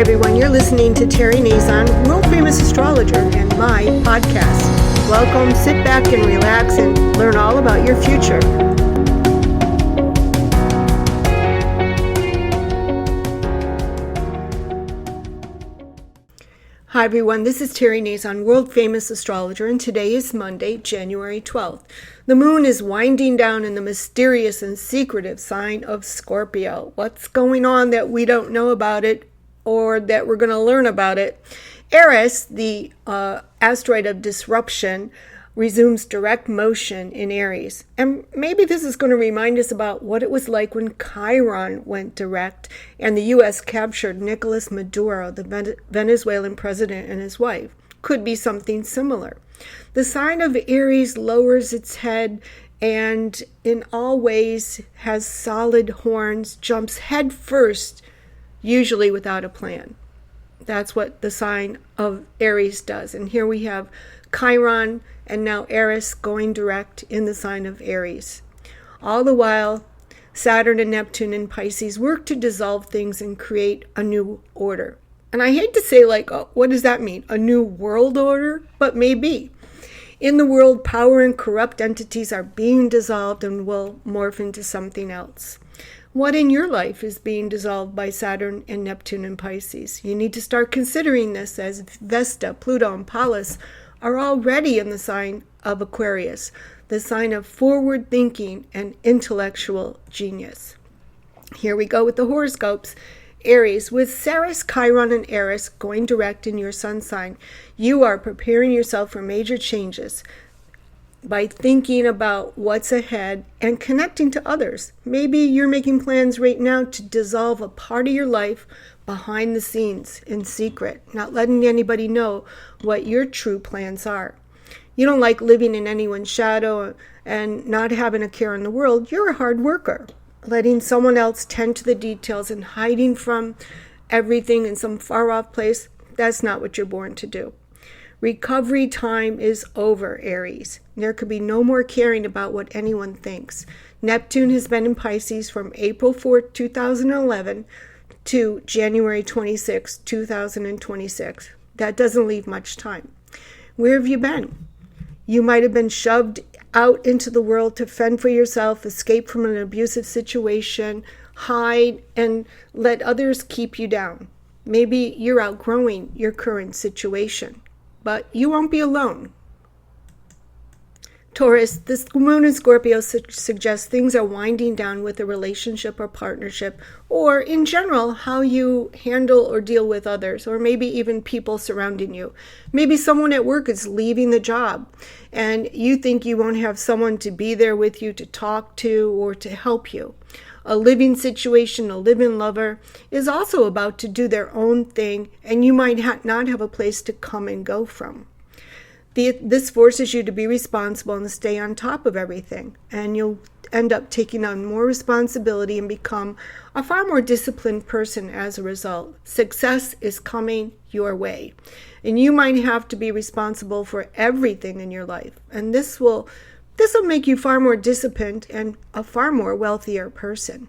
Hi everyone, you're listening to Terry Nazon, world famous astrologer, and my podcast. Welcome, sit back and relax and learn all about your future. Hi everyone, this is Terry Nazon, world famous astrologer, and today is Monday, January 12th. The moon is winding down in the mysterious and secretive sign of Scorpio. What's going on that we don't know about it or that we're going to learn about it? Eris, the asteroid of disruption, resumes direct motion in Aries. And maybe this is going to remind us about what it was like when Chiron went direct and the U.S. captured Nicolas Maduro, the Venezuelan president, and his wife. Could be something similar. The sign of Aries lowers its head and in all ways has solid horns, jumps head first, usually without a plan. That's what the sign of Aries does. And here we have Chiron and now Eris going direct in the sign of Aries. All the while, Saturn and Neptune in Pisces work to dissolve things and create a new order. And I hate to say what does that mean? A new world order? But maybe. In the world, power and corrupt entities are being dissolved and will morph into something else. What in your life is being dissolved by Saturn and Neptune in Pisces? You need to start considering this, as Vesta, Pluto, and Pallas are already in the sign of Aquarius, the sign of forward thinking and intellectual genius. Here we go with the horoscopes. Aries, with Ceres, Chiron, and Eris going direct in your sun sign, you are preparing yourself for major changes by thinking about what's ahead and connecting to others. Maybe you're making plans right now to dissolve a part of your life behind the scenes in secret, not letting anybody know what your true plans are. You don't like living in anyone's shadow and not having a care in the world. You're a hard worker. Letting someone else tend to the details and hiding from everything in some far off place, that's not what you're born to do. Recovery time is over, Aries. There could be no more caring about what anyone thinks. Neptune has been in Pisces from April 4th, 2011 to January 26, 2026. That doesn't leave much time. Where have you been? You might have been shoved out into the world to fend for yourself, escape from an abusive situation, hide, and let others keep you down. Maybe you're outgrowing your current situation, but you won't be alone. Taurus, this moon in Scorpio suggests things are winding down with a relationship or partnership, or in general, how you handle or deal with others, or maybe even people surrounding you. Maybe someone at work is leaving the job, and you think you won't have someone to be there with you to talk to or to help you. A living situation, a live-in lover, is also about to do their own thing, and you might not have a place to come and go from. This forces you to be responsible and stay on top of everything, and you'll end up taking on more responsibility and become a far more disciplined person as a result. Success is coming your way, and you might have to be responsible for everything in your life, and this will make you far more disciplined and a far more wealthier person.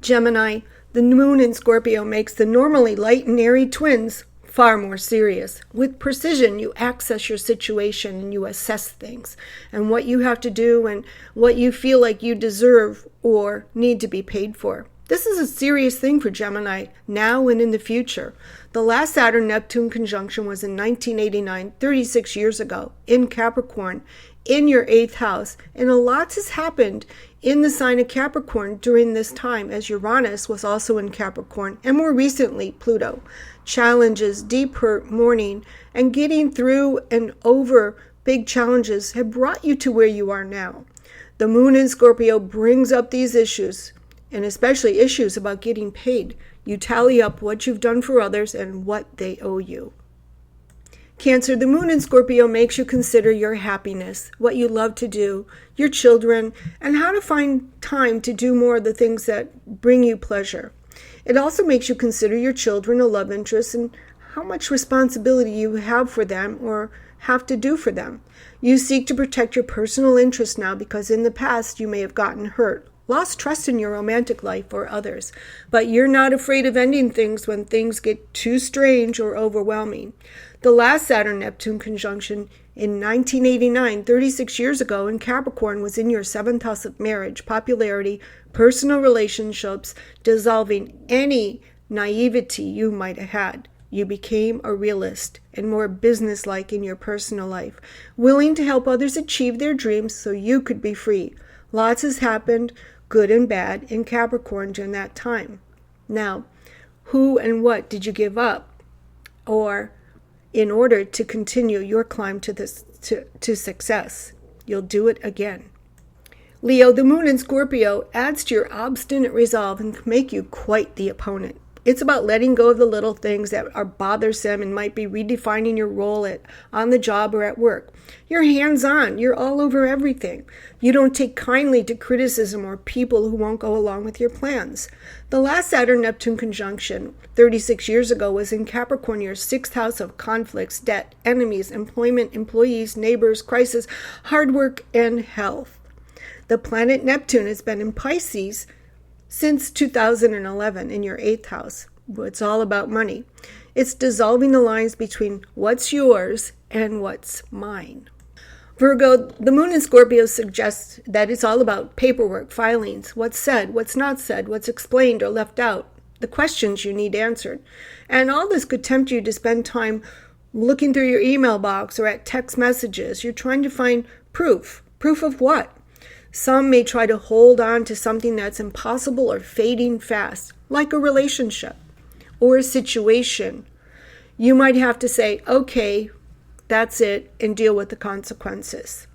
Gemini, the moon in Scorpio makes the normally light and airy twins far more serious. With precision, you access your situation and you assess things and what you have to do and what you feel like you deserve or need to be paid for. This is a serious thing for Gemini now and in the future. The last Saturn-Neptune conjunction was in 1989, 36 years ago, in Capricorn, in your 8th house. And a lot has happened in the sign of Capricorn during this time, as Uranus was also in Capricorn, and more recently, Pluto. Challenges, deep hurt, mourning, and getting through and over big challenges have brought you to where you are now. The moon in Scorpio brings up these issues, and especially issues about getting paid. You tally up what you've done for others and what they owe you. Cancer, the moon in Scorpio makes you consider your happiness, what you love to do, your children, and how to find time to do more of the things that bring you pleasure. It also makes you consider your children a love interest and how much responsibility you have for them or have to do for them. You seek to protect your personal interests now because in the past you may have gotten hurt, lost trust in your romantic life or others. But you're not afraid of ending things when things get too strange or overwhelming. The last Saturn-Neptune conjunction in 1989, 36 years ago, in Capricorn was in your 7th house of marriage, popularity, personal relationships, dissolving any naivety you might have had. You became a realist and more businesslike in your personal life, willing to help others achieve their dreams so you could be free. Lots has happened, good and bad, in Capricorn during that time. Now, who and what did you give up, or in order to continue your climb to success? You'll do it again. Leo, the moon in Scorpio adds to your obstinate resolve and can make you quite the opponent. It's about letting go of the little things that are bothersome and might be redefining your role on the job or at work. You're hands-on. You're all over everything. You don't take kindly to criticism or people who won't go along with your plans. The last Saturn-Neptune conjunction 36 years ago was in Capricorn, your 6th house of conflicts, debt, enemies, employment, employees, neighbors, crisis, hard work, and health. The planet Neptune has been in Pisces since 2011 in your 8th house. It's all about money. It's dissolving the lines between what's yours and what's mine. Virgo, the moon in Scorpio suggests that it's all about paperwork, filings, what's said, what's not said, what's explained or left out, the questions you need answered. And all this could tempt you to spend time looking through your email box or at text messages. You're trying to find proof. Proof of what? Some may try to hold on to something that's impossible or fading fast, like a relationship or a situation. You might have to say, okay, that's it, and deal with the consequences.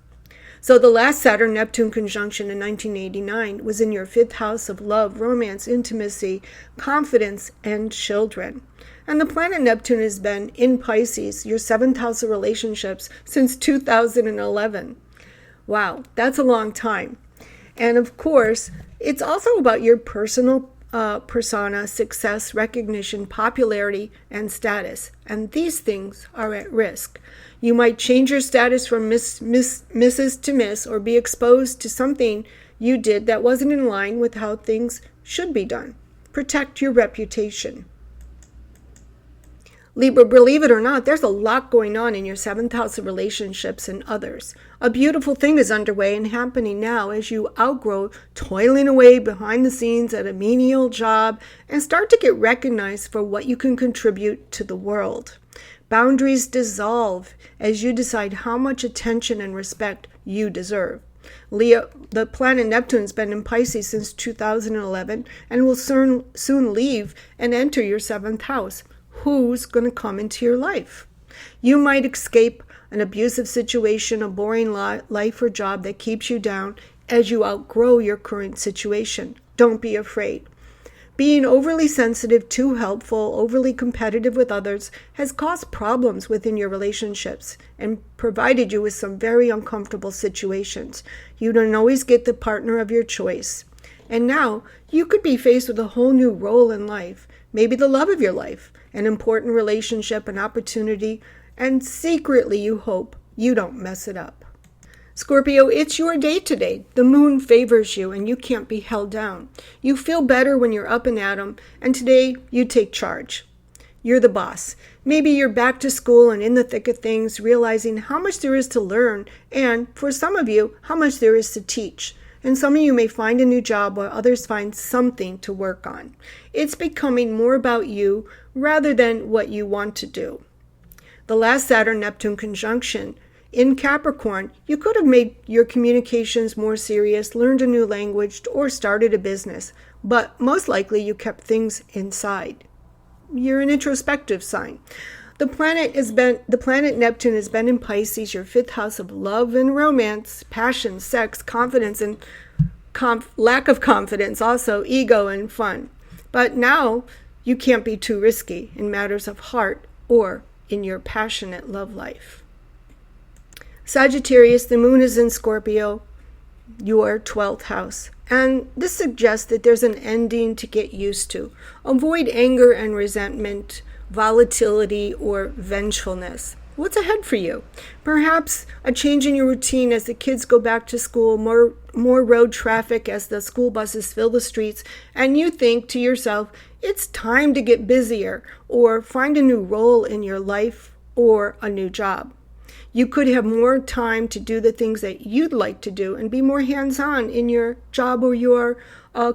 So the last Saturn-Neptune conjunction in 1989 was in your 5th house of love, romance, intimacy, confidence, and children. And the planet Neptune has been in Pisces, your 7th house of relationships, since 2011. Wow, that's a long time. And of course, it's also about your personal persona, success, recognition, popularity, and status. And these things are at risk. You might change your status from Mrs. to Miss, or be exposed to something you did that wasn't in line with how things should be done. Protect your reputation. Libra, believe it or not, there's a lot going on in your 7th house of relationships and others. A beautiful thing is underway and happening now as you outgrow toiling away behind the scenes at a menial job and start to get recognized for what you can contribute to the world. Boundaries dissolve as you decide how much attention and respect you deserve. Leo, the planet Neptune has been in Pisces since 2011 and will soon leave and enter your 7th house. Who's going to come into your life? You might escape an abusive situation, a boring life or job that keeps you down as you outgrow your current situation. Don't be afraid. Being overly sensitive, too helpful, overly competitive with others has caused problems within your relationships and provided you with some very uncomfortable situations. You don't always get the partner of your choice. And now you could be faced with a whole new role in life, maybe the love of your life, an important relationship, an opportunity, and secretly you hope you don't mess it up. Scorpio, it's your day today. The moon favors you and you can't be held down. You feel better when you're up and at 'em, and today you take charge. You're the boss. Maybe you're back to school and in the thick of things, realizing how much there is to learn, and for some of you, how much there is to teach. And some of you may find a new job while others find something to work on. It's becoming more about you rather than what you want to do. The last Saturn-Neptune conjunction in Capricorn, you could have made your communications more serious, learned a new language, or started a business. But most likely you kept things inside. You're an introspective sign. The planet Neptune has been in Pisces, your 5th house of love and romance, passion, sex, confidence, and lack of confidence, also ego and fun. But now you can't be too risky in matters of heart or in your passionate love life. Sagittarius, the moon is in Scorpio, your 12th house. And this suggests that there's an ending to get used to. Avoid anger and resentment, volatility, or vengefulness. What's ahead for you? Perhaps a change in your routine as the kids go back to school, more road traffic as the school buses fill the streets, and you think to yourself, it's time to get busier or find a new role in your life or a new job. You could have more time to do the things that you'd like to do and be more hands-on in your job or your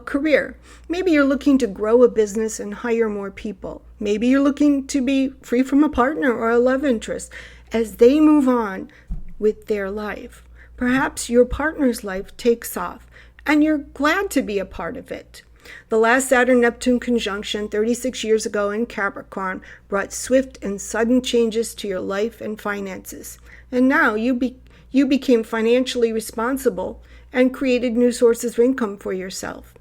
career. Maybe you're looking to grow a business and hire more people. Maybe you're looking to be free from a partner or a love interest as they move on with their life. Perhaps your partner's life takes off and you're glad to be a part of it. The last Saturn-Neptune conjunction 36 years ago in Capricorn brought swift and sudden changes to your life and finances. And now you became financially responsible and created new sources of income for yourself.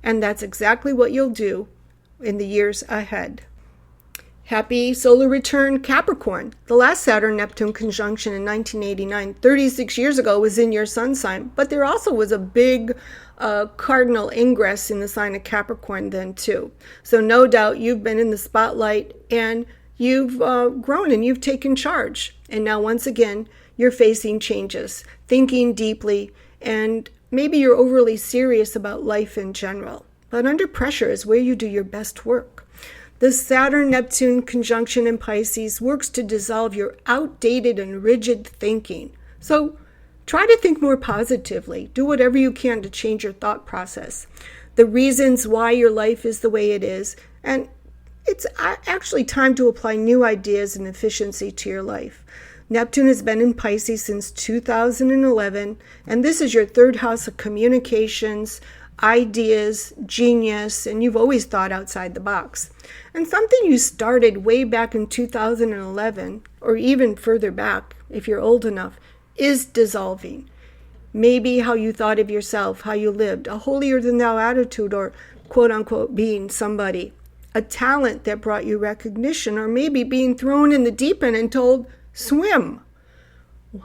And that's exactly what you'll do in the years ahead. Happy solar return, Capricorn. The last Saturn-Neptune conjunction in 1989, 36 years ago, was in your sun sign, but there also was a big cardinal ingress in the sign of Capricorn then too. So no doubt you've been in the spotlight and you've grown and you've taken charge. And now once again, you're facing changes, thinking deeply, and maybe you're overly serious about life in general. But under pressure is where you do your best work. The Saturn-Neptune conjunction in Pisces works to dissolve your outdated and rigid thinking. So try to think more positively. Do whatever you can to change your thought process, the reasons why your life is the way it is, and it's actually time to apply new ideas and efficiency to your life. Neptune has been in Pisces since 2011, and this is your third house of communications, ideas, genius, and you've always thought outside the box. And something you started way back in 2011, or even further back if you're old enough, is dissolving. Maybe how you thought of yourself, how you lived, a holier-than-thou attitude, or quote-unquote being somebody, a talent that brought you recognition, or maybe being thrown in the deep end and told, swim.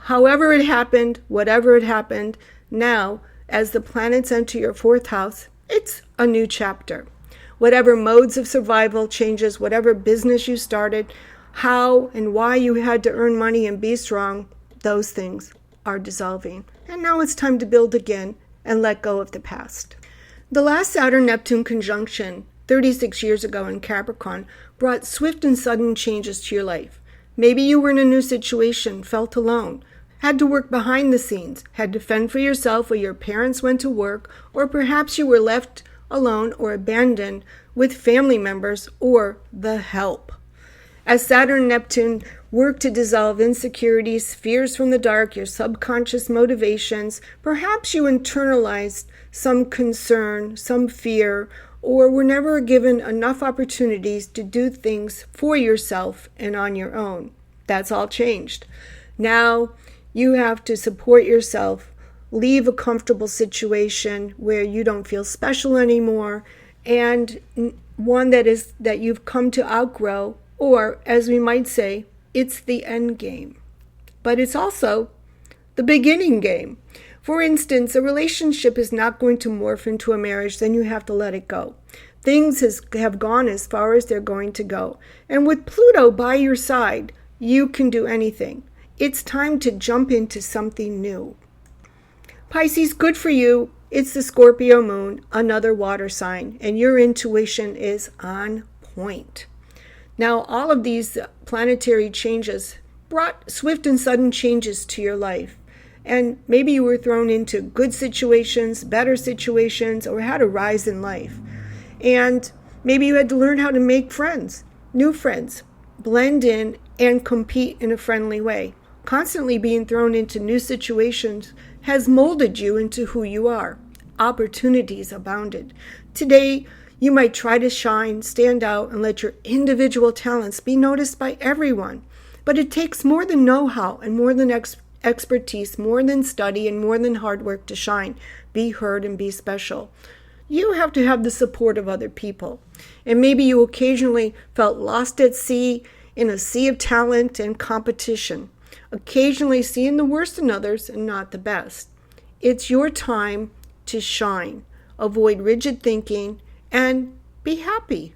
However it happened, whatever it happened, now, as the planets enter your fourth house, it's a new chapter. Whatever modes of survival changes, whatever business you started, how and why you had to earn money and be strong, those things are dissolving. And now it's time to build again and let go of the past. The last Saturn-Neptune conjunction 36 years ago in Capricorn brought swift and sudden changes to your life. Maybe you were in a new situation, felt alone, had to work behind the scenes, had to fend for yourself while your parents went to work, or perhaps you were left alone or abandoned with family members or the help. As Saturn and Neptune work to dissolve insecurities, fears from the dark, your subconscious motivations, perhaps you internalized some concern, some fear, or were never given enough opportunities to do things for yourself and on your own. That's all changed. Now you have to support yourself, leave a comfortable situation where you don't feel special anymore, and one that you've come to outgrow, or as we might say, it's the end game. But it's also the beginning game. For instance, a relationship is not going to morph into a marriage, then you have to let it go. Things have gone as far as they're going to go. And with Pluto by your side, you can do anything. It's time to jump into something new. Pisces, good for you. It's the Scorpio moon, another water sign, and your intuition is on point. Now, all of these planetary changes brought swift and sudden changes to your life. And maybe you were thrown into good situations, better situations, or had a rise in life. And maybe you had to learn how to make friends, new friends, blend in and compete in a friendly way. Constantly being thrown into new situations has molded you into who you are. Opportunities abounded. Today, you might try to shine, stand out, and let your individual talents be noticed by everyone. But it takes more than know-how and more than expertise, more than study, and more than hard work to shine, be heard, and be special. You have to have the support of other people. And maybe you occasionally felt lost at sea in a sea of talent and competition, occasionally seeing the worst in others and not the best. It's your time to shine. Avoid rigid thinking and be happy.